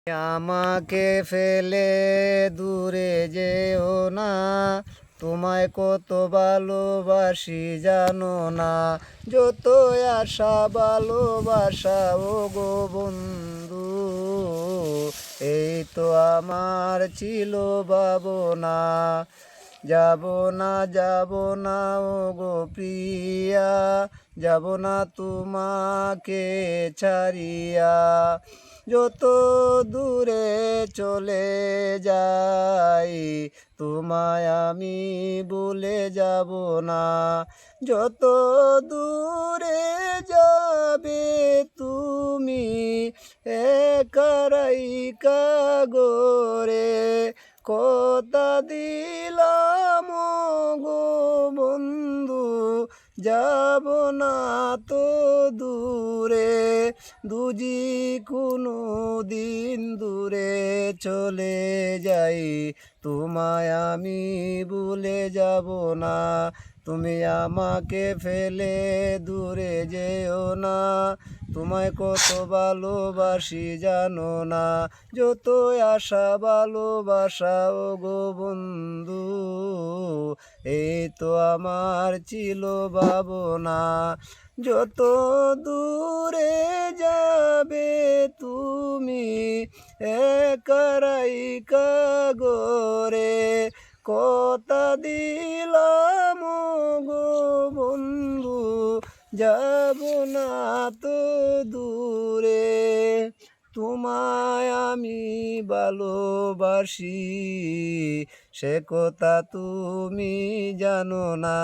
আমাকে ফেলে দূরে যেও না, তোমায় কত ভালোবাসি জানো না। যত আশা ভালোবাসা ও গো বন্ধু, এই তো আমার ছিল ভাবনা। যাব না যাব না ও গো প্রিয়া, যাব না তোমাকে ছাড়িয়া। যত দূরে চলে যাই, তোমায় আমি ভুলে যাব না। যত দূরে যাবে তুমি একা রাইকা গোরে, কথা দিলাম গো বন্ধু, যাব না তো দূরে। দুজি কোনো দিন দূরে চলে যাই, তোমায় আমি ভুলে যাব না। তুমি আমাকে ফেলে দূরে যেও না, তোমায় কত ভালোবাসি জানো না। যত আশা ভালোবাসা ও গো বন্ধু, এই তো আমার ছিল ভাবনা। যত দূরে যাবে তুমি একা রাইকা গোরে, কথা দিলাম গো বন্ধু, যাব না তো দূরে। তোমায় আমি ভালোবাসি, সে কথা তুমি জানো না।